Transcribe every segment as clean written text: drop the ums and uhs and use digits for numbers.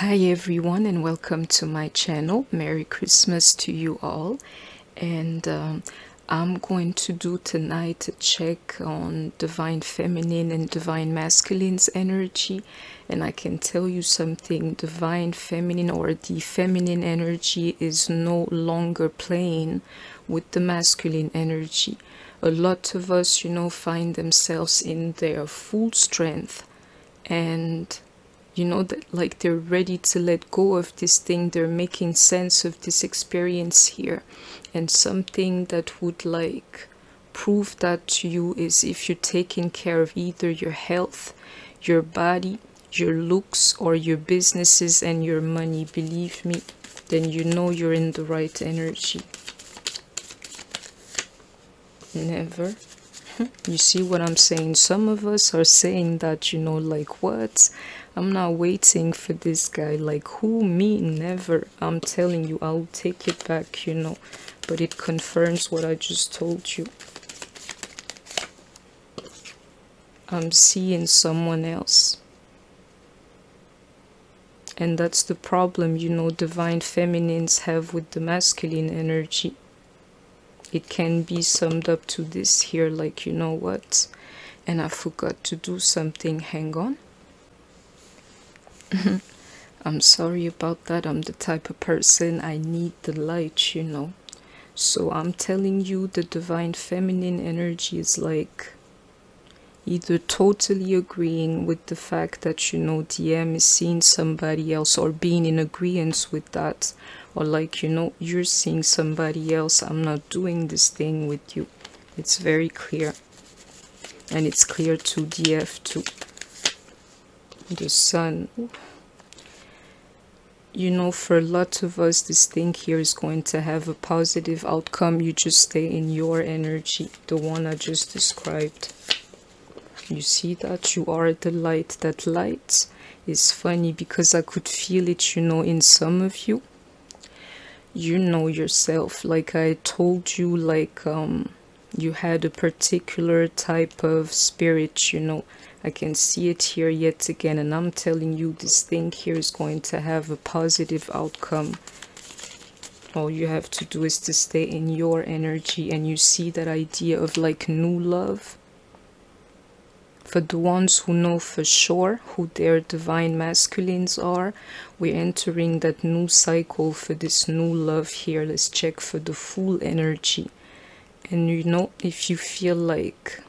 Hi everyone, and welcome to my channel. Merry Christmas to you all. And I'm going to do tonight a check on divine feminine and divine masculine's energy. And I can tell you something: divine feminine, or the feminine energy, is no longer playing with the masculine energy. A lot of us, find themselves in their full strength, and that, like, they're ready to let go of this thing. They're making sense of this experience here. And something that would like prove that to you is if you're taking care of either your health, your body, your looks, or your businesses and your money. Believe me, then you're in the right energy. Never. You see what I'm saying? Some of us are saying that, like, what? I'm not waiting for this guy. Like, who? Me? Never. I'm telling you, I'll take it back, but it confirms what I just told you. I'm seeing someone else. And that's the problem, divine feminines have with the masculine energy. It can be summed up to this here, like, you know what? And I forgot to do something. Hang on. I'm sorry about that. I'm the type of person, I need the light, So I'm telling you, the divine feminine energy is like either totally agreeing with the fact that, DM is seeing somebody else, or being in agreement with that, or like, you're seeing somebody else. I'm not doing this thing with you. It's very clear. And it's clear to DF too. The sun. For a lot of us, this thing here is going to have a positive outcome. You just stay in your energy, the one I just described. You see that? You are the light. That light is funny because I could feel it, in some of you. You know yourself. Like I told you, like, you had a particular type of spirit, I can see it here yet again, and I'm telling you, this thing here is going to have a positive outcome. All you have to do is to stay in your energy. And you see that idea of like new love. For the ones who know for sure who their divine masculines are, we're entering that new cycle for this new love here. Let's check for the full energy. And if you feel like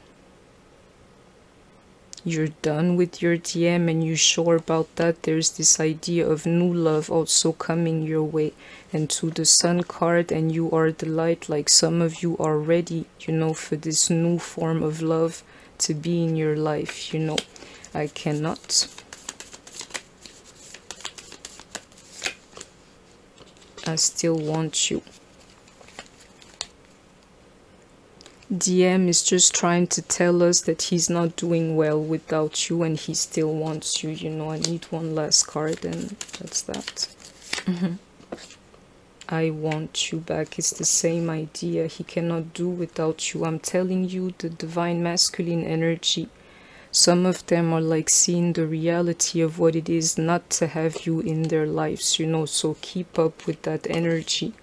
you're done with your DM and you're sure about that, there's this idea of new love also coming your way. And to the sun card, and you are the light, like some of you are ready, for this new form of love to be in your life. I cannot. I still want you. DM is just trying to tell us that he's not doing well without you, and he still wants you. I need one last card, and that's that. I want you back. It's the same idea. He cannot do without you. I'm telling you, the divine masculine energy, some of them are like seeing the reality of what it is not to have you in their lives, so keep up with that energy.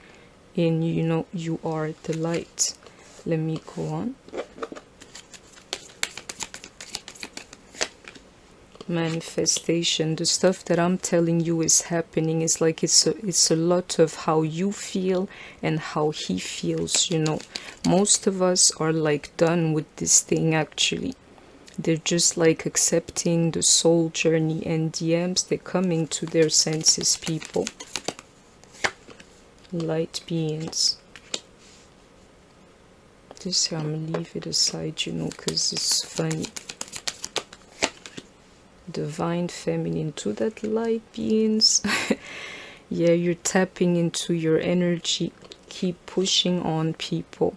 And you are the light. Let me go on. Manifestation. The stuff that I'm telling you is happening. It's like it's a lot of how you feel and how he feels. Most of us are like done with this thing. Actually, they're just like accepting the soul journey. And DMs, they're coming to their senses, people. Light beings. This here, I'm gonna leave it aside, because it's funny. Divine feminine to that light beings. Yeah, you're tapping into your energy. Keep pushing on, people.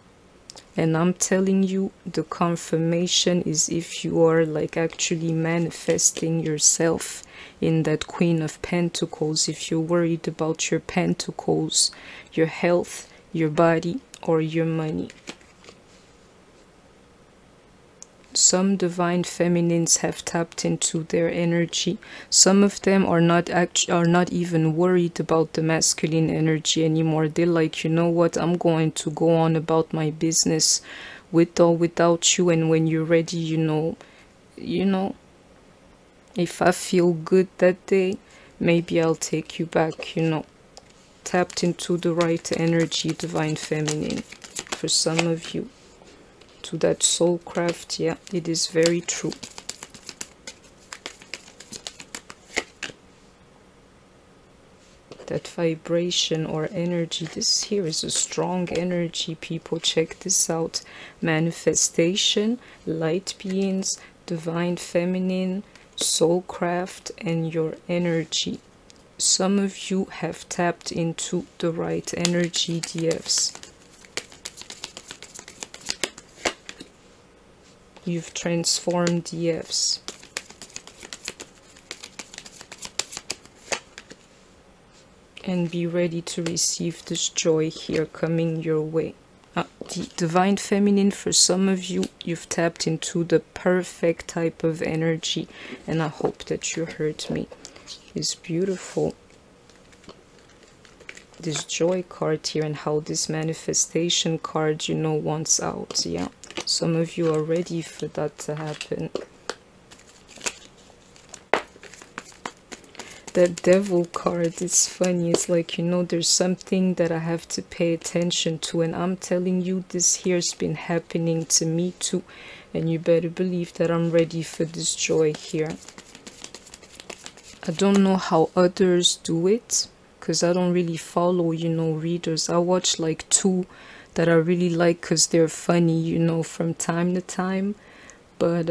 And I'm telling you, the confirmation is if you are like actually manifesting yourself in that Queen of Pentacles. If you're worried about your pentacles, your health, your body, or your money. Some divine feminines have tapped into their energy. Some of them are not even worried about the masculine energy anymore. They're like, you know what, I'm going to go on about my business with or without you, and when you're ready, if I feel good that day, maybe I'll take you back, tapped into the right energy, divine feminine, for some of you. To that soul craft, yeah, it is very true. That vibration or energy, this here is a strong energy, people. Check this out. Manifestation, light beings, divine feminine, soul craft, and your energy. Some of you have tapped into the right energy, DFs. You've transformed, DFs. And be ready to receive this joy here coming your way. The divine feminine, for some of you, you've tapped into the perfect type of energy, and I hope that you heard me. It's beautiful. This joy card here, and how this manifestation card, wants out. Yeah, some of you are ready for that to happen. That devil card is funny. It's like, there's something that I have to pay attention to, and I'm telling you, this here's been happening to me too, and you better believe that I'm ready for this joy here. I don't know how others do it, because I don't really follow, readers. I watch like 2 that I really like because they're funny, from time to time. But,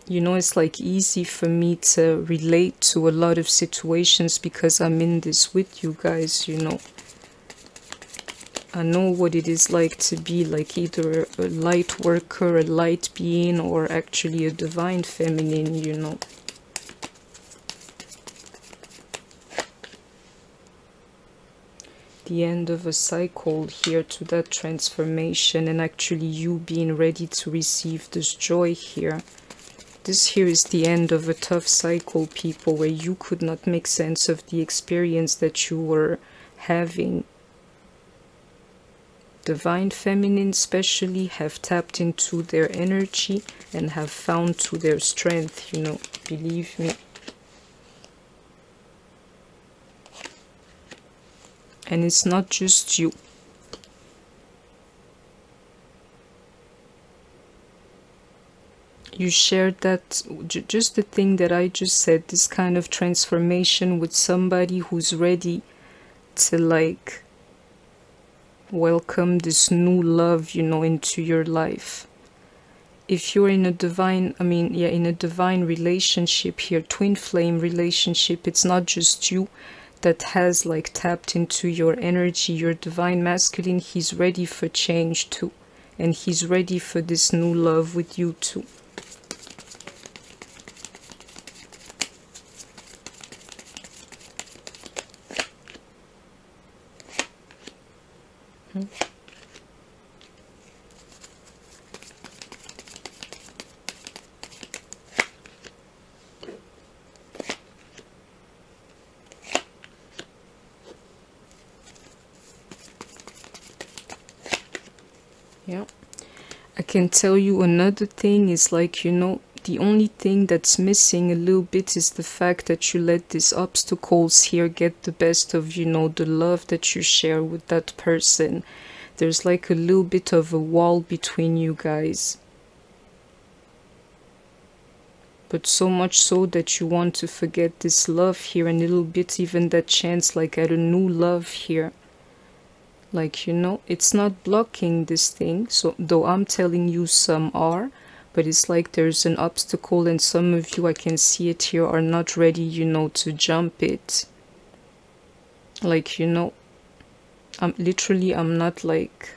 it's like easy for me to relate to a lot of situations because I'm in this with you guys, I know what it is like to be like either a light worker, a light being, or actually a divine feminine, The end of a cycle here to that transformation, and actually you being ready to receive this joy here. This here is the end of a tough cycle, people, where you could not make sense of the experience that you were having. Divine feminine especially have tapped into their energy and have found to their strength, believe me. And it's not just you. You shared that, just the thing that I just said, this kind of transformation with somebody who's ready to like welcome this new love, into your life. If you're in a divine, in a divine relationship here, twin flame relationship, it's not just you that has like tapped into your energy. Your divine masculine, he's ready for change too, and he's ready for this new love with you too. Yeah, I can tell you another thing is like, the only thing that's missing a little bit is the fact that you let these obstacles here get the best of, the love that you share with that person. There's like a little bit of a wall between you guys. But so much so that you want to forget this love here, and a little bit even that chance like at a new love here. Like, it's not blocking this thing. So though I'm telling you some are, but it's like there's an obstacle, and some of you, I can see it here, are not ready, to jump it. Like, I'm not like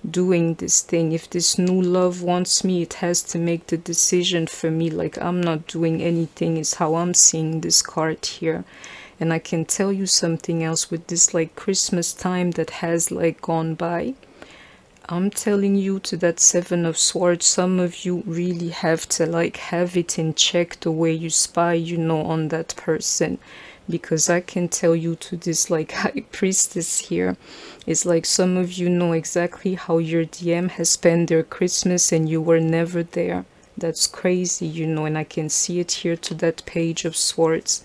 doing this thing. If this new love wants me, it has to make the decision for me. Like, I'm not doing anything is how I'm seeing this card here. And I can tell you something else with this like Christmas time that has like gone by. I'm telling you, to that Seven of Swords, some of you really have to like have it in check the way you spy, you know, on that person. Because I can tell you, to this like High Priestess here, it's like some of you know exactly how your DM has spent their Christmas and you were never there. That's crazy, you know, and I can see it here to that Page of Swords.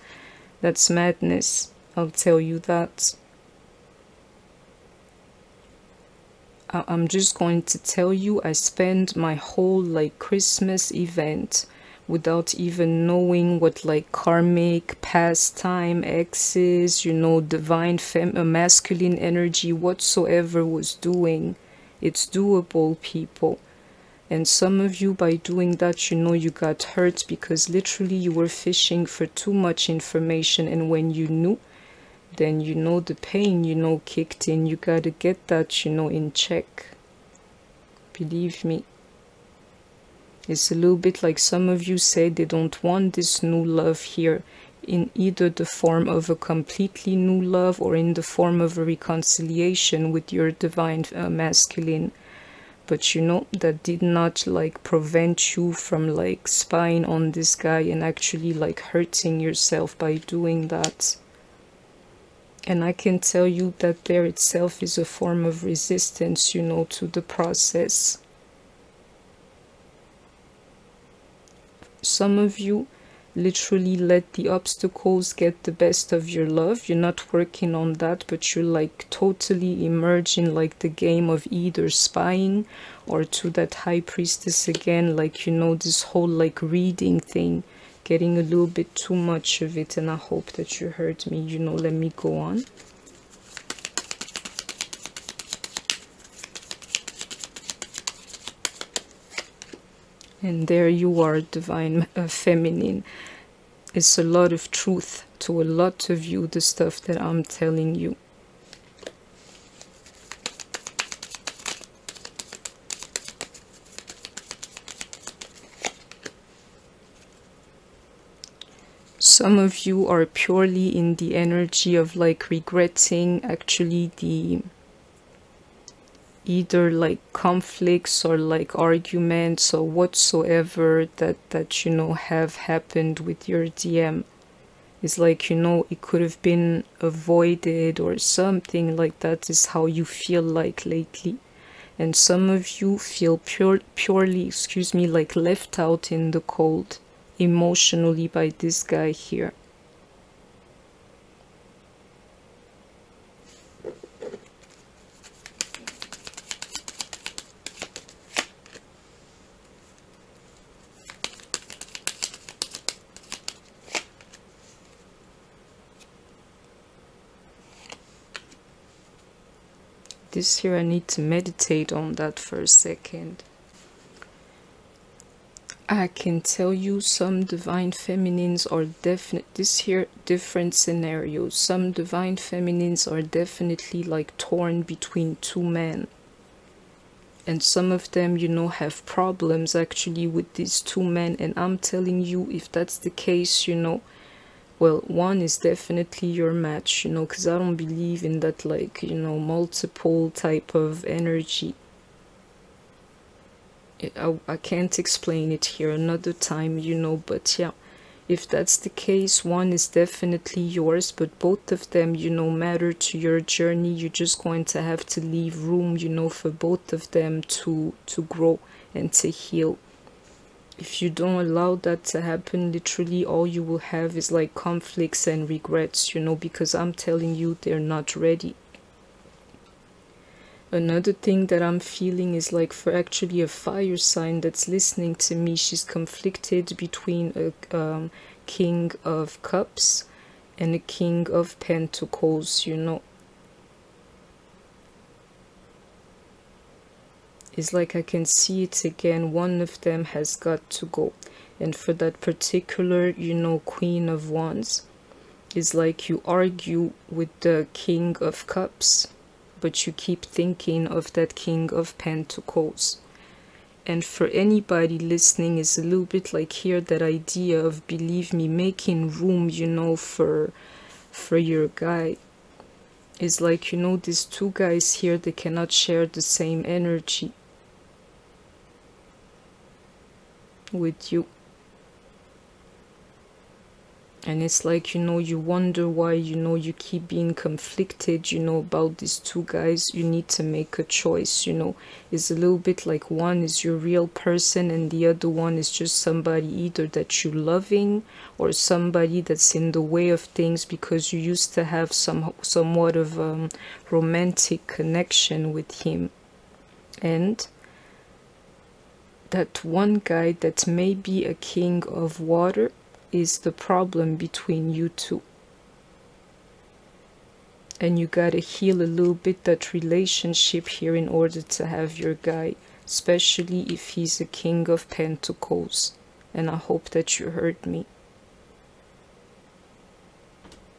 That's madness, I'll tell you that. I'm just going to tell you, I spent my whole like Christmas event without even knowing what like karmic pastime exes, you know, divine masculine energy whatsoever was doing. It's doable, people. And some of you, by doing that, you know, you got hurt because literally you were fishing for too much information, and when you knew, then you know the pain, you know, kicked in. You gotta get that, you know, in check. Believe me. It's a little bit like some of you say they don't want this new love here, in either the form of a completely new love or in the form of a reconciliation with your divine masculine. But you know, that did not like prevent you from like spying on this guy and actually like hurting yourself by doing that. And I can tell you that there itself is a form of resistance, you know, to the process. Some of you literally let the obstacles get the best of your love. You're not working on that, but you're like totally immersed in like the game of either spying or to that High Priestess again, like, you know, this whole like reading thing, getting a little bit too much of it. And I hope that you heard me, you know. Let me go on. And there you are, divine feminine. It's a lot of truth to a lot of you, the stuff that I'm telling you. Some of you are purely in the energy of like regretting actually the either like conflicts or like arguments or whatsoever that you know have happened with your DM. It's like, you know, it could have been avoided or something like that, is how you feel like lately. And some of you feel purely, excuse me, like left out in the cold emotionally by this guy here. This here, I need to meditate on that for a second. I can tell you some divine feminines are this here, different scenarios. Some divine feminines are definitely like torn between two men. And some of them, you know, have problems actually with these two men. And I'm telling you, if that's the case, you know, well, one is definitely your match, you know, because I don't believe in that, like, you know, multiple type of energy. I can't explain it here another time, you know, but yeah, if that's the case, one is definitely yours, but both of them, you know, matter to your journey. You're just going to have to leave room, you know, for both of them to grow and to heal. If you don't allow that to happen, literally all you will have is like conflicts and regrets, you know, because I'm telling you, they're not ready. Another thing that I'm feeling is like for actually a fire sign that's listening to me, she's conflicted between a King of Cups and a King of Pentacles, you know. It's like I can see it again. One of them has got to go. And for that particular, you know, Queen of Wands, it's like you argue with the King of Cups, but you keep thinking of that King of Pentacles. And for anybody listening, is a little bit like here that idea of, believe me, making room, you know, for your guy. It's like, you know, these two guys here, they cannot share the same energy with you. And it's like, you know, you wonder why, you know, you keep being conflicted, you know, about these two guys. You need to make a choice, you know. It's a little bit like one is your real person and the other one is just somebody either that you're loving or somebody that's in the way of things because you used to have somewhat of romantic connection with him. And that one guy that may be a king of water is the problem between you two. And you gotta heal a little bit that relationship here in order to have your guy, especially if he's a king of pentacles. And I hope that you heard me.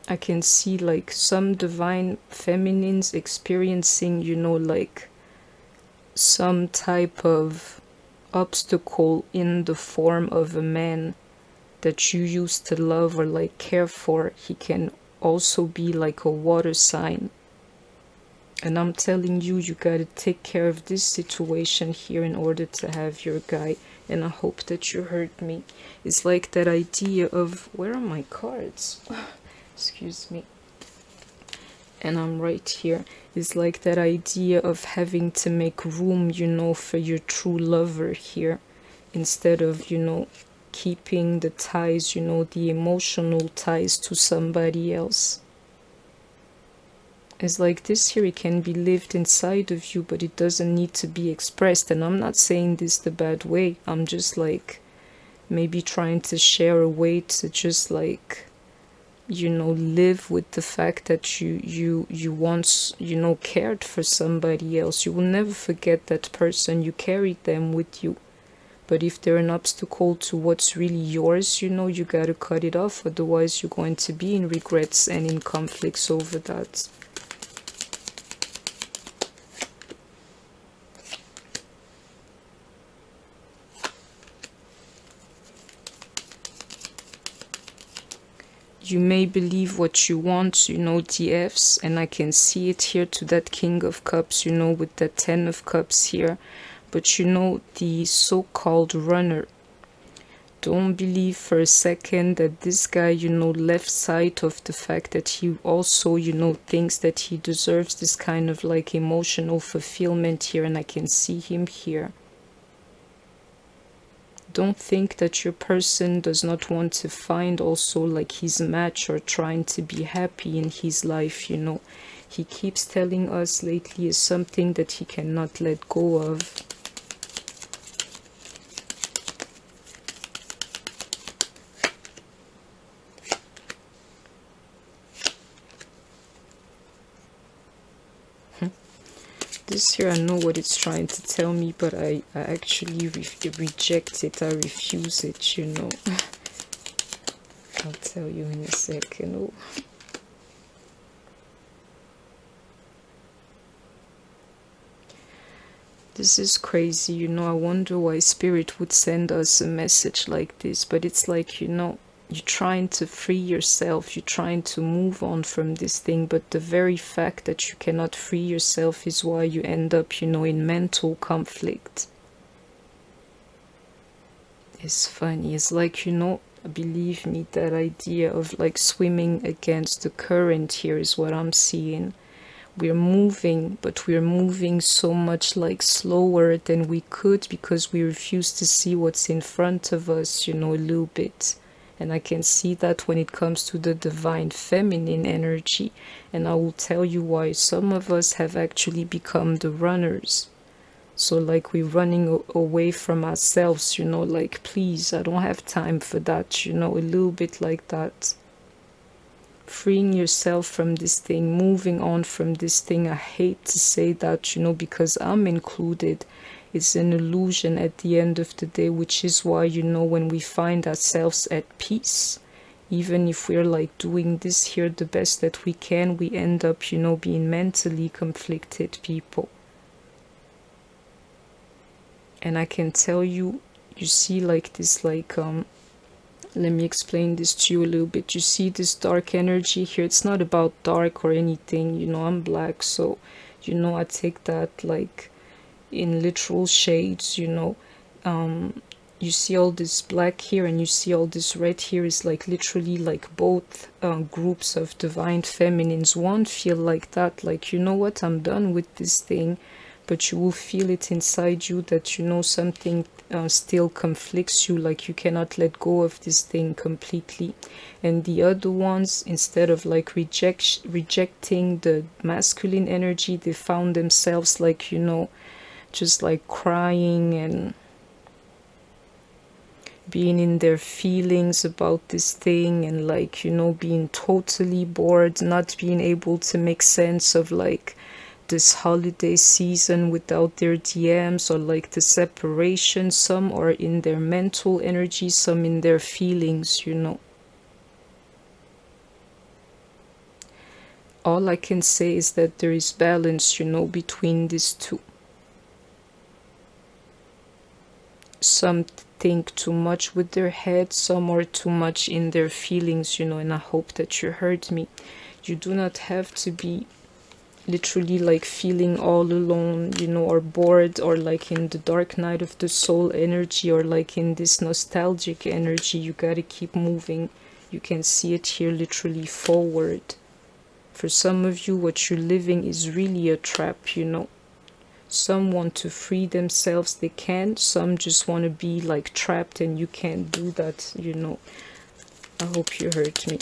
I can see like some divine feminines experiencing, you know, like some type of obstacle in the form of a man that you used to love or like care for. He can also be like a water sign. And I'm telling you, you gotta take care of this situation here in order to have your guy. And I hope that you heard me. It's like that idea of, where are my cards? Excuse me. And I'm right here. It's like that idea of having to make room, you know, for your true lover here. Instead of, you know, keeping the ties, you know, the emotional ties to somebody else. It's like this here, it can be lived inside of you, but it doesn't need to be expressed. And I'm not saying this the bad way. I'm just like maybe trying to share a way to just like, you know, live with the fact that you once, you know, cared for somebody else. You will never forget that person. You carried them with you. But if they're an obstacle to what's really yours, you know, you gotta cut it off. Otherwise, you're going to be in regrets and in conflicts over that. You may believe what you want, you know, DFs, and I can see it here to that King of Cups, you know, with that 10 of Cups here. But you know, the so-called runner, don't believe for a second that this guy, you know, left sight of the fact that he also, you know, thinks that he deserves this kind of like emotional fulfillment here, and I can see him here. Don't think that your person does not want to find also like his match or trying to be happy in his life, you know. He keeps telling us lately is something that he cannot let go of. This here, I know what it's trying to tell me, but I actually reject it. I refuse it, you know. I'll tell you in a second. Oh. This is crazy, you know. I wonder why Spirit would send us a message like this, but it's like, you know, you're trying to free yourself, you're trying to move on from this thing, but the very fact that you cannot free yourself is why you end up, you know, in mental conflict. It's funny. It's like, you know, believe me, that idea of like swimming against the current here is what I'm seeing. We're moving, but we're moving so much like slower than we could because we refuse to see what's in front of us, you know, a little bit. And I can see that when it comes to the divine feminine energy. And I will tell you why some of us have actually become the runners. So like we're running away from ourselves, you know, like, please, I don't have time for that, you know, a little bit like that. Freeing yourself from this thing, moving on from this thing. I hate to say that, you know, because I'm included. It's an illusion at the end of the day, which is why, you know, when we find ourselves at peace, even if we're like doing this here the best that we can, we end up, you know, being mentally conflicted people. And I can tell you, you see like this, like, Let me explain this to you a little bit. You see this dark energy here? It's not about dark or anything, you know, I'm black, so, you know, I take that like in literal shades, you know. You see all this black here and you see all this red here is like literally like both groups of divine feminines. One feel like that, like, you know what, I'm done with this thing, but you will feel it inside you that, you know, something still conflicts you, like you cannot let go of this thing completely. And the other ones, instead of like rejecting the masculine energy, they found themselves like, you know, just like crying and being in their feelings about this thing, and like, you know, being totally bored, not being able to make sense of like this holiday season without their DMs, or like the separation. Some are in their mental energy, some in their feelings, you know. All I can say is that there is balance, you know, between these two. Some think too much with their head, some are too much in their feelings, you know, and I hope that you heard me. You do not have to be literally like feeling all alone, you know, or bored, or like in the dark night of the soul energy, or like in this nostalgic energy. You gotta keep moving. You can see it here, literally forward. For some of you, what you're living is really a trap, you know. Some want to free themselves, they can. Some just want to be like trapped, and you can't do that, you know. I hope you heard me.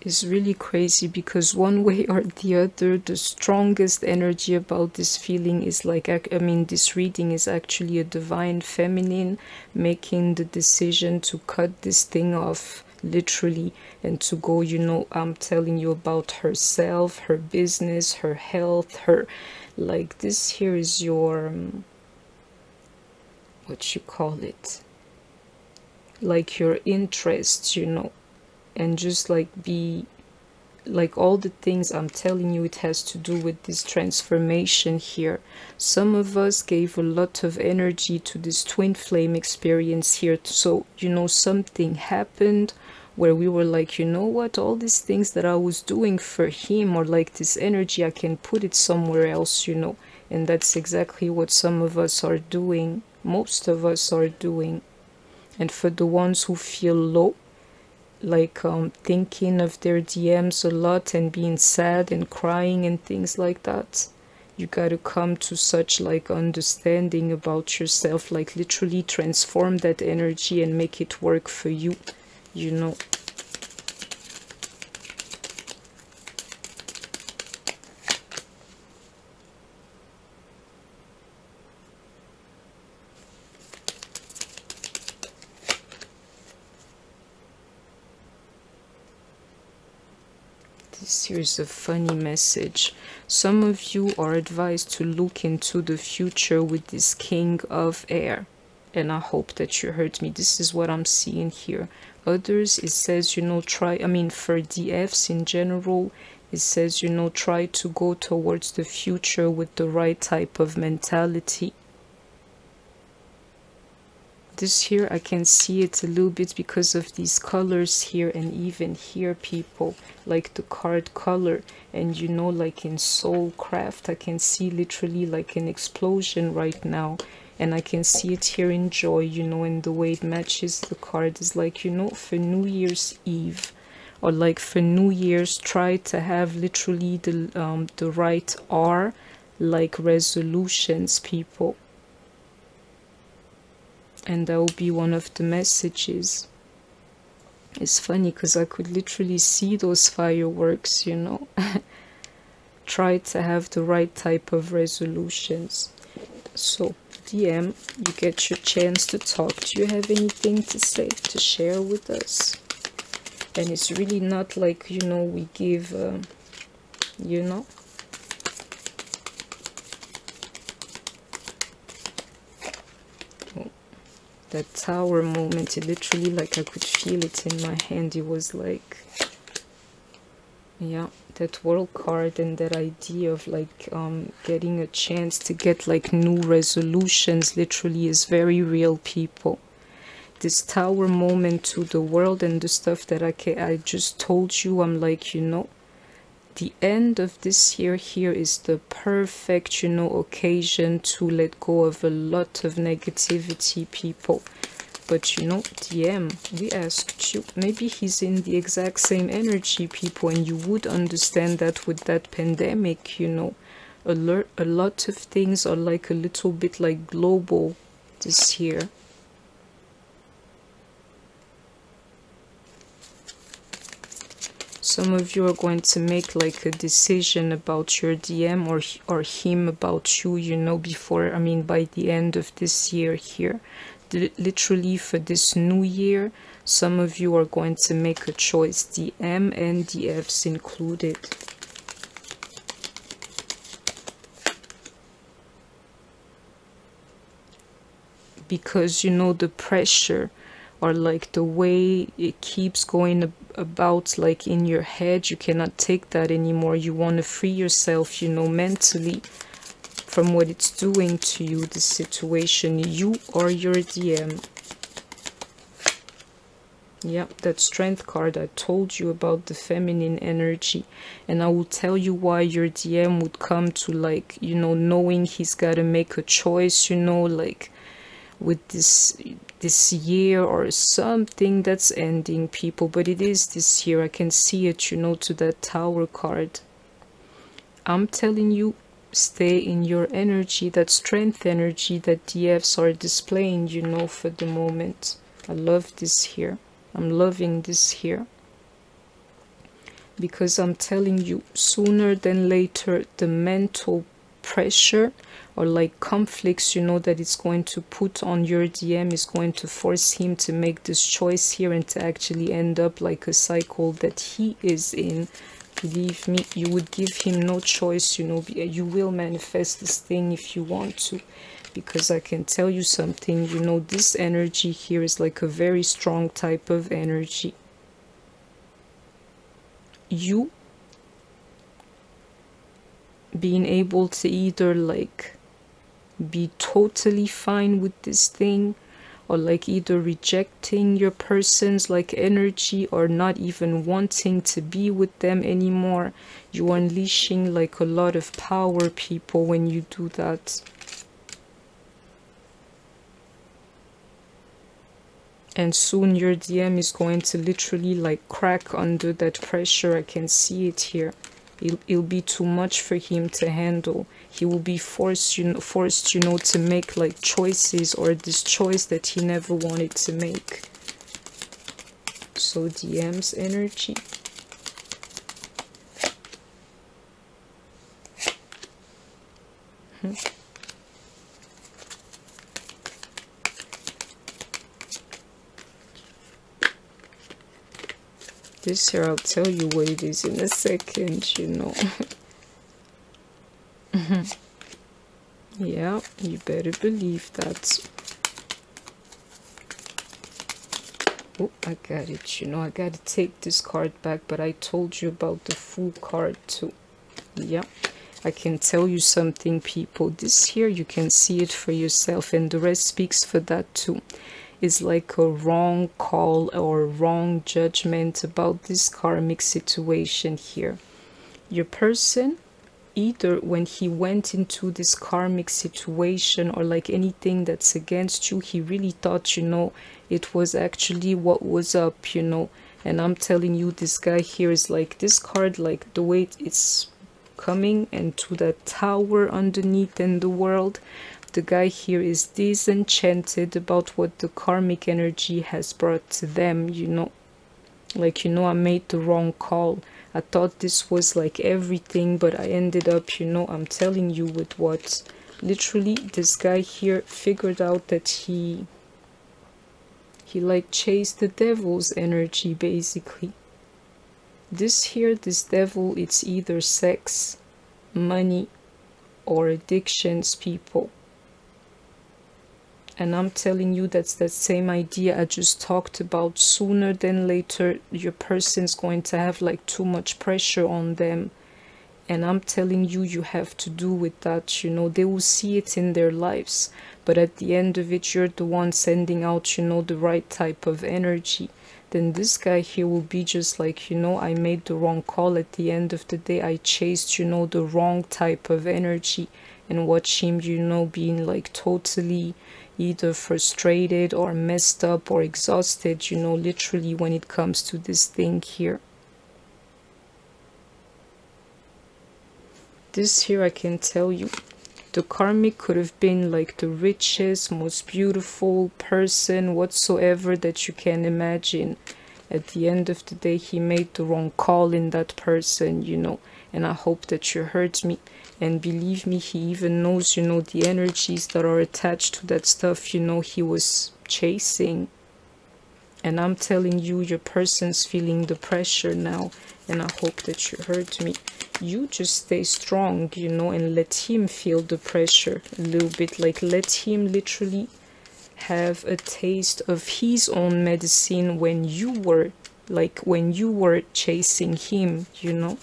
Is really crazy, because one way or the other, the strongest energy about this feeling is like, I mean, this reading is actually a divine feminine making the decision to cut this thing off, literally, and to go, you know, I'm telling you about herself, her business, her health, her, like, this here is your, what you call it, like your interests, you know. And just like be like all the things I'm telling you, it has to do with this transformation here. Some of us gave a lot of energy to this twin flame experience here, so, you know, something happened where we were like, you know what, all these things that I was doing for him, or like this energy, I can put it somewhere else, you know. And that's exactly what some of us are doing, most of us are doing. And for the ones who feel low, like thinking of their DMs a lot and being sad and crying and things like that, you gotta come to such like understanding about yourself, like literally transform that energy and make it work for you, you know. Here's a funny message. Some of you are advised to look into the future with this King of Air, and I hope that you heard me. This is what I'm seeing here. Others, it says, you know, try, I mean, for DFs in general, it says, you know, try to go towards the future with the right type of mentality. This here, I can see it a little bit because of these colors here, and even here, people, like the card color. And you know, like in Soulcraft, I can see literally like an explosion right now, and I can see it here in Joy, you know, and the way it matches the card is like, you know, for New Year's Eve, or like for New Year's, try to have literally the right R, like resolutions, people. And that will be one of the messages. It's funny because I could literally see those fireworks, you know. Try to have the right type of resolutions. So, DM, you get your chance to talk. Do you have anything to say, to share with us? And it's really not like, you know, we give, you know. That Tower moment, it literally, like, I could feel it in my hand. It was like, yeah, that World card and that idea of like getting a chance to get like new resolutions literally is very real, people. This Tower moment to the World and the stuff that I just told you, I'm like, you know, the end of this year here is the perfect, you know, occasion to let go of a lot of negativity, people. But you know, DM, we asked you, maybe he's in the exact same energy, people, and you would understand that with that pandemic, you know, a lot of things are like a little bit like global this year. Some of you are going to make like a decision about your DM or him about you, you know, before, I mean, by the end of this year here. Literally for this new year, some of you are going to make a choice, DM and DFs included. Because, you know, the pressure or like the way it keeps going about like in your head, you cannot take that anymore. You want to free yourself, you know, mentally from what it's doing to you, the situation, you or your DM. Yep, that Strength card, I told you about the feminine energy, and I will tell you why your DM would come to like, you know, knowing he's got to make a choice, you know, like with this year or something that's ending, people. But it is this year, I can see it, you know, to that Tower card. I'm telling you, stay in your energy, that strength energy that DFs are displaying, you know, for the moment. I love this here. I'm loving this here. Because I'm telling you, sooner than later, the mental pressure or like conflicts, you know, that it's going to put on your DM is going to force him to make this choice here and to actually end up like a cycle that he is in. Believe me, you would give him no choice, you know. You will manifest this thing if you want to, because I can tell you something, you know, this energy here is like a very strong type of energy. You being able to either like be totally fine with this thing, or like either rejecting your person's like energy or not even wanting to be with them anymore. You're unleashing like a lot of power, people, when you do that. And soon your DM is going to literally like crack under that pressure. I can see it here. It'll be too much for him to handle. He will be forced, you know, to make like choices, or this choice that he never wanted to make. So DM's energy. This here, I'll tell you what it is in a second, you know. Yeah, you better believe that. Oh, I got it, you know, I gotta take this card back, but I told you about the Fool card too. Yeah, I can tell you something, people. This here, you can see it for yourself, and the rest speaks for that too. Is like a wrong call or wrong judgment about this karmic situation here. Your person, either when he went into this karmic situation or like anything that's against you, he really thought, you know, it was actually what was up, you know. And I'm telling you, this guy here is like, this card, like the way it's coming, and to that tower underneath in the world, the guy here is disenchanted about what the karmic energy has brought to them, you know. Like, you know, I made the wrong call. I thought this was like everything, but I ended up, you know, I'm telling you with what. Literally, this guy here figured out that he like chased the devil's energy, basically. This here, this devil, it's either sex, money, or addictions, people. And I'm telling you, that's that same idea I just talked about. Sooner than later, your person's going to have like too much pressure on them. And I'm telling you, you have to do with that. You know, they will see it in their lives. But at the end of it, you're the one sending out, you know, the right type of energy. Then this guy here will be just like, you know, I made the wrong call at the end of the day. I chased, you know, the wrong type of energy, and watch him, you know, being like totally either frustrated or messed up or exhausted, you know, literally when it comes to this thing here. This here, I can tell you, the karmic could have been like the richest, most beautiful person whatsoever that you can imagine. At the end of the day, he made the wrong call in that person, you know, and I hope that you heard me. And believe me, he even knows, you know, the energies that are attached to that stuff, you know, he was chasing. And I'm telling you, your person's feeling the pressure now, and I hope that you heard me. You just stay strong, you know, and let him feel the pressure a little bit. Like, let him literally have a taste of his own medicine when you were, like, when you were chasing him, you know.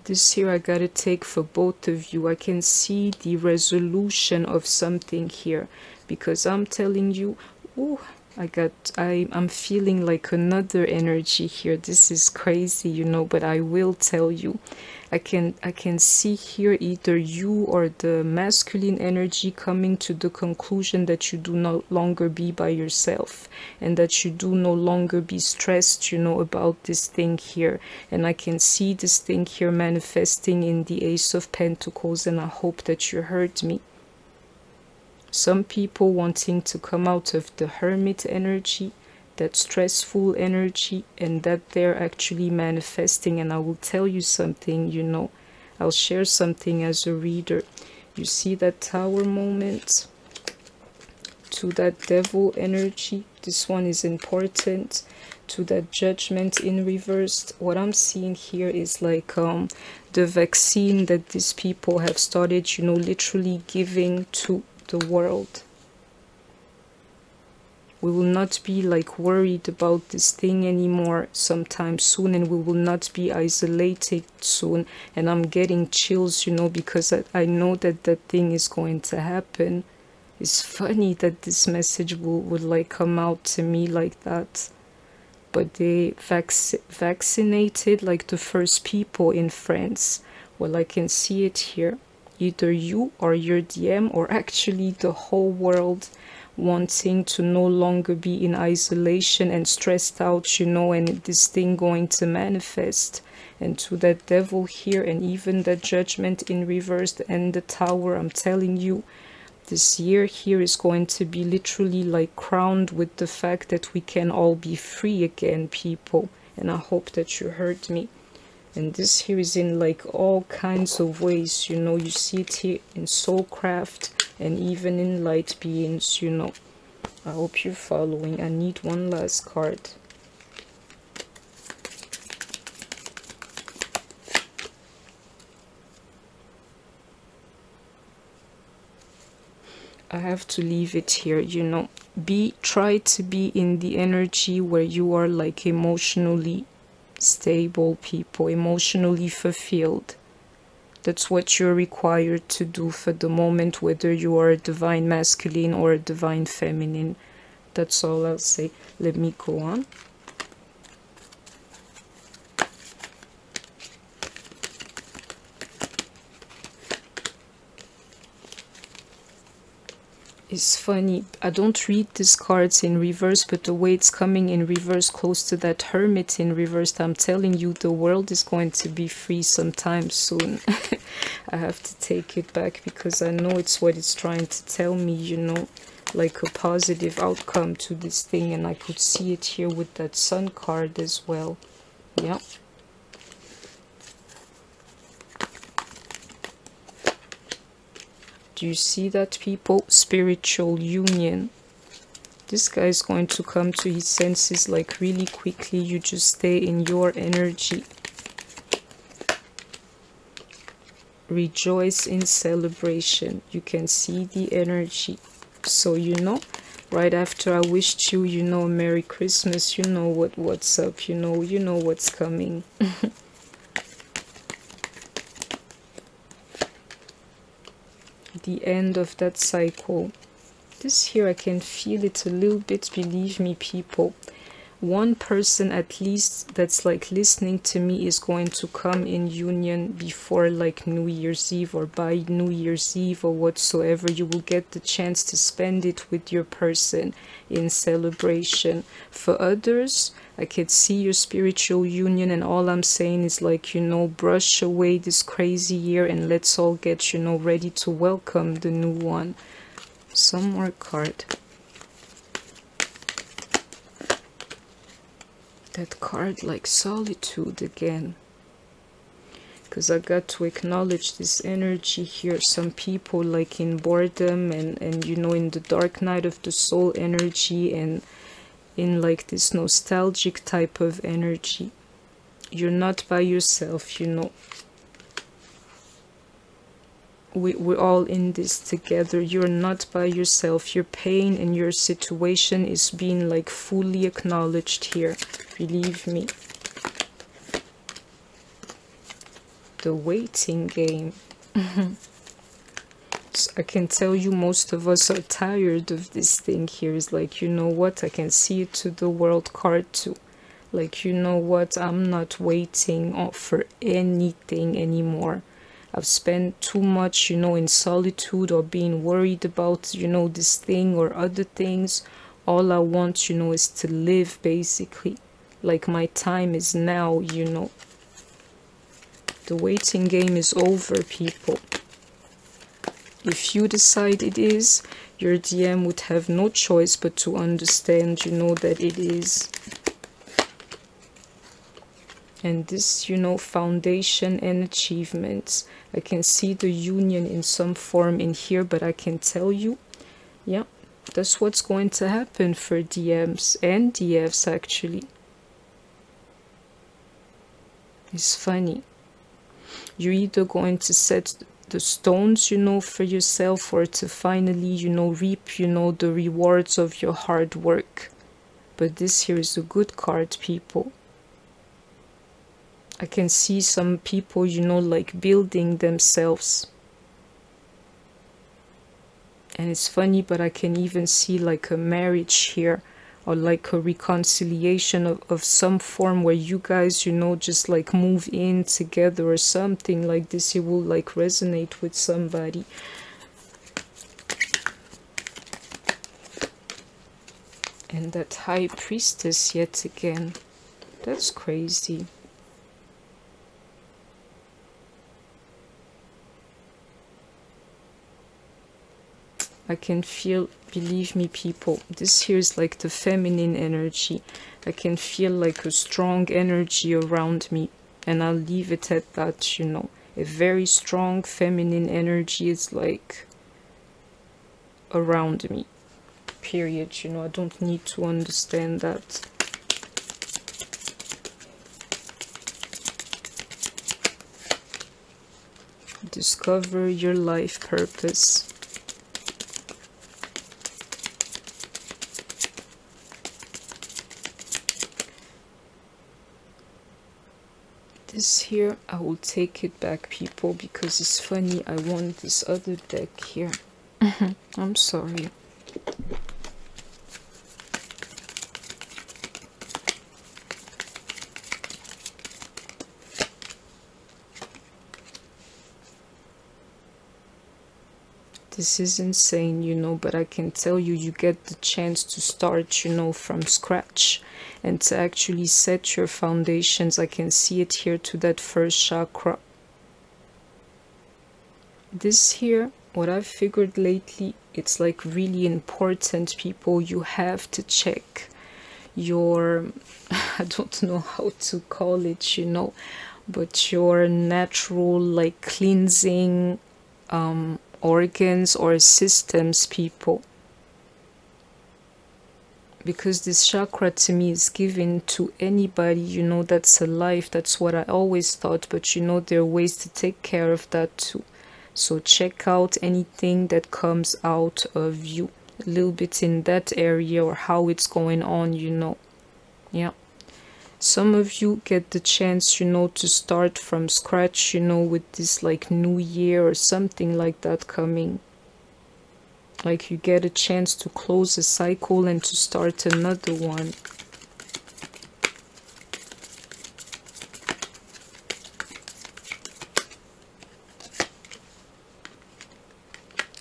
This here I gotta take for both of you. I can see the resolution of something here, because I'm telling you, oh, I'm feeling like another energy here. This is crazy, you know, but I will tell you. I can see here either you or the masculine energy coming to the conclusion that you do no longer be by yourself, and that you do no longer be stressed, you know, about this thing here. And I can see this thing here manifesting in the Ace of Pentacles, and I hope that you heard me. Some people wanting to come out of the Hermit energy, that stressful energy, and that they're actually manifesting. And I will tell you something, you know, I'll share something as a reader. You see that Tower moment to that Devil energy, this one is important, to that Judgment in reversed. What I'm seeing here is like the vaccine that these people have started, you know, literally giving to the world. We will not be like worried about this thing anymore sometime soon, and we will not be isolated soon. And I'm getting chills, you know, because I know that that thing is going to happen. It's funny that this message would like come out to me like that. But they vaccinated like the first people in France. Well, I can see it here. Either you or your DM, or actually the whole world, wanting to no longer be in isolation and stressed out, you know, and this thing going to manifest. And to that Devil here, and even the Judgment in reversed and the Tower, I'm telling you, this year here is going to be literally like crowned with the fact that we can all be free again, people. And I hope that you heard me. And this here is in like all kinds of ways, you know. You see it here in Soulcraft, and even in Light Beings, you know. I hope you're following. I need one last card. I have to leave it here, you know. Try to be in the energy where you are like emotionally stable, people, emotionally fulfilled. That's what you're required to do for the moment, whether you are a divine masculine or a divine feminine. That's all I'll say. Let me go on. It's funny, I don't read these cards in reverse, but the way it's coming in reverse, close to that Hermit in reverse, I'm telling you, the world is going to be free sometime soon. I have to take it back, because I know it's what it's trying to tell me, you know, like a positive outcome to this thing. And I could see it here with that Sun card as well. Yeah. Do you see that, people? Spiritual union. This guy is going to come to his senses like really quickly. You just stay in your energy. Rejoice in celebration. You can see the energy. So, you know, right after I wished you, you know, Merry Christmas, you know what's up, you know what's coming. The end of that cycle. This here, I can feel it a little bit, believe me, people. One person at least that's like listening to me is going to come in union before like New Year's Eve, or by New Year's Eve or whatsoever. You will get the chance to spend it with your person in celebration. For others, I can see your spiritual union, and all I'm saying is like, you know, brush away this crazy year and let's all get, you know, ready to welcome the new one. Some more card. That card like solitude again, because I got to acknowledge this energy here. Some people like in boredom and you know, in the dark night of the soul energy, and in like this nostalgic type of energy. You're not by yourself, you know. We're all in this together. You're not by yourself. Your pain and your situation is being like fully acknowledged here. Believe me. The waiting game. So I can tell you most of us are tired of this thing here. It's like, you know what? I can see it to the world card too. Like, you know what? I'm not waiting for anything anymore. I've spent too much, you know, in solitude or being worried about, you know, this thing or other things. All I want, you know, is to live, basically. Like, my time is now, you know. The waiting game is over, people. If you decide it is, your DM would have no choice but to understand, you know, that it is. And this, you know, foundation and achievements. I can see the union in some form in here, but I can tell you, yeah, that's what's going to happen for DMs and DFs, actually. It's funny. You're either going to set the stones, you know, for yourself, or to finally, you know, reap, you know, the rewards of your hard work. But this here is a good card, people. I can see some people, you know, like building themselves. And it's funny, but I can even see like a marriage here, or like a reconciliation of some form where you guys, you know, just like move in together or something like this. It will like resonate with somebody. And that High Priestess yet again. That's crazy. I can feel, believe me, people, this here is like the feminine energy. I can feel like a strong energy around me, and I'll leave it at that, you know. A very strong feminine energy is like around me, period. You know, I don't need to understand that. Discover your life purpose. This here, I will take it back, people, because it's funny. I want this other deck here. I'm sorry. This is insane, you know, but I can tell you, you get the chance to start, you know, from scratch and to actually set your foundations. I can see it here to that first chakra. This here, what I've figured lately, it's like really important, people. You have to check your, I don't know how to call it, you know, but your natural like cleansing organs or systems, people. Because this chakra to me is given to anybody, you know, that's alive. That's what I always thought, but you know, there are ways to take care of that too. So check out anything that comes out of you, a little bit in that area, or how it's going on, you know. Yeah. Some of you get the chance, you know, to start from scratch, you know, with this like new year or something like that coming. Like you get a chance to close a cycle and to start another one.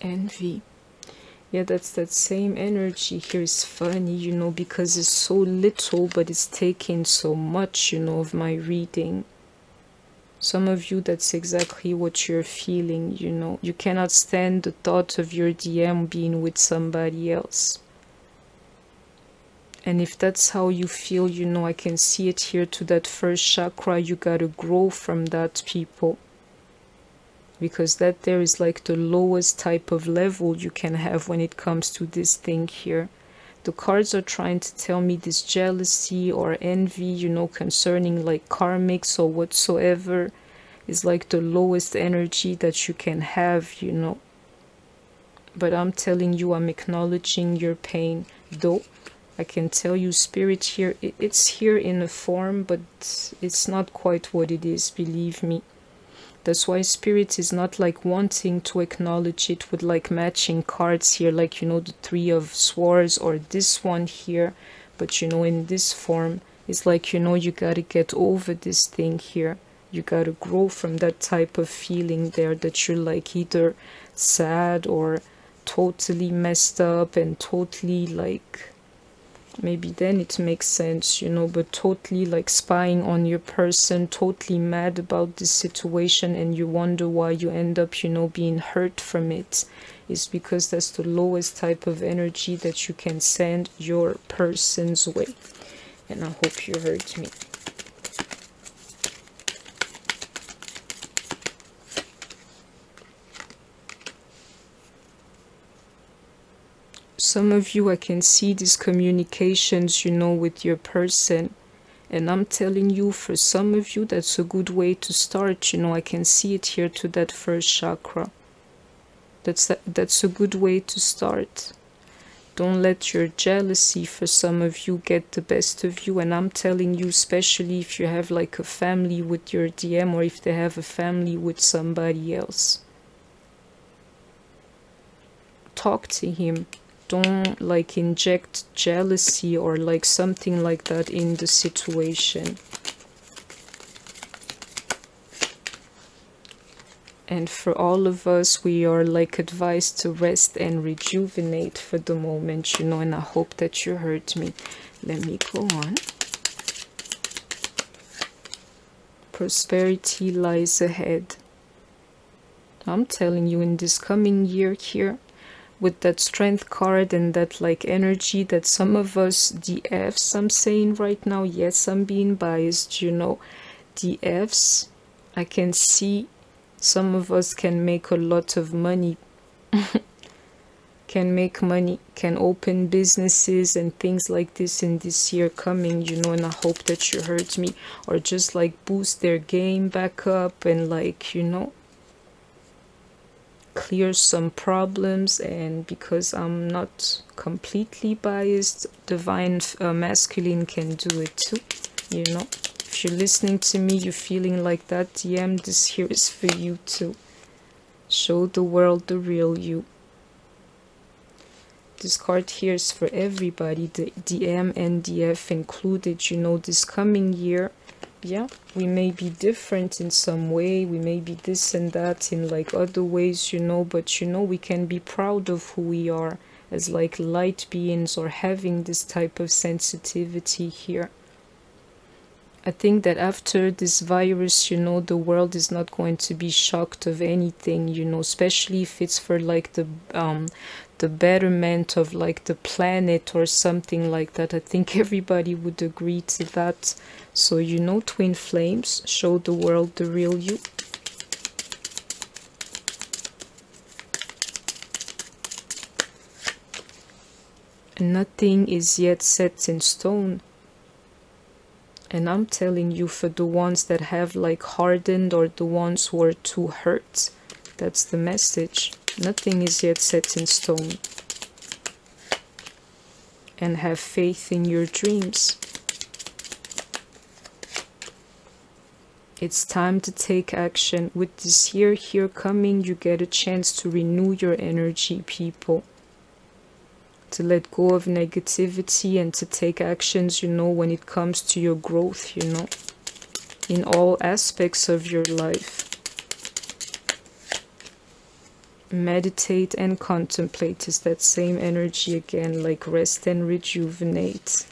Envy. Yeah, that's that same energy here. Is funny, you know, because it's so little, but it's taking so much, you know, of my reading. Some of you, that's exactly what you're feeling, you know. You cannot stand the thought of your DM being with somebody else. And if that's how you feel, you know, I can see it here to that first chakra. You gotta grow from that, people. Because that there is like the lowest type of level you can have when it comes to this thing here. The cards are trying to tell me this jealousy or envy, you know, concerning like karmics or whatsoever, is like the lowest energy that you can have, you know. But I'm telling you, I'm acknowledging your pain. Though I can tell you, spirit here, it's here in a form, but it's not quite what it is, believe me. That's why spirit is not like wanting to acknowledge it with like matching cards here, like, you know, the Three of Swords or this one here. But you know, in this form, it's like, you know, you gotta get over this thing here. You gotta grow from that type of feeling there, that you're like either sad or totally messed up and totally like, maybe then it makes sense, you know, but totally like spying on your person, totally mad about this situation, and you wonder why you end up, you know, being hurt from it, is because that's the lowest type of energy that you can send your person's way. And I hope you heard me. Some of you, I can see these communications, you know, with your person. And I'm telling you, for some of you, that's a good way to start. You know, I can see it here to that first chakra. That's a good way to start. Don't let your jealousy, for some of you, get the best of you. And I'm telling you, especially if you have like a family with your DM, or if they have a family with somebody else. Talk to him. Don't like inject jealousy or like something like that in the situation. And for all of us, we are like advised to rest and rejuvenate for the moment, you know, and I hope that you heard me. Let me go on. Prosperity lies ahead. I'm telling you, in this coming year here, with that strength card and that like energy that some of us DFs, I'm saying right now, yes, I'm being biased, you know, DFs, I can see some of us can make a lot of money, can make money, can open businesses and things like this in this year coming, you know, and I hope that you heard me, or just like boost their game back up and like, you know, clear some problems. And because I'm not completely biased, divine masculine can do it too, you know. If you're listening to me, you're feeling like that, DM, this here is for you too. Show the world the real you. This card here is for everybody, the DM and DF included, you know, this coming year. Yeah, we may be different in some way, we may be this and that in like other ways, you know, but you know, we can be proud of who we are as like light beings, or having this type of sensitivity here. I think that after this virus, you know, the world is not going to be shocked of anything, you know, especially if it's for like the betterment of like the planet or something like that. I think everybody would agree to that. So, you know, twin flames, show the world the real you. Nothing is yet set in stone. And I'm telling you, for the ones that have like hardened, or the ones who are too hurt, that's the message. Nothing is yet set in stone. And have faith in your dreams. It's time to take action. With this year here coming, you get a chance to renew your energy, people. To let go of negativity and to take actions, you know, when it comes to your growth, you know, in all aspects of your life. Meditate and contemplate is that same energy again, like rest and rejuvenate.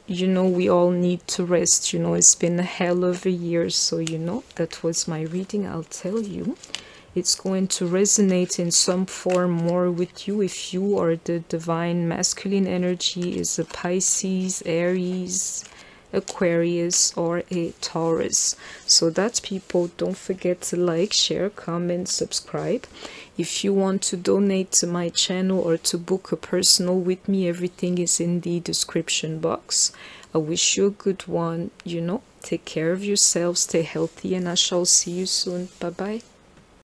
You know, we all need to rest, you know, it's been a hell of a year, so you know, that was my reading. I'll tell you, it's going to resonate in some form more with you if you are the divine masculine energy is a Pisces, Aries, Aquarius, or a Taurus. So that's, people, don't forget to like, share, comment, subscribe. If you want to donate to my channel or to book a personal with me, everything is in the description box. I wish you a good one. You know, take care of yourself, stay healthy, and I shall see you soon. Bye bye.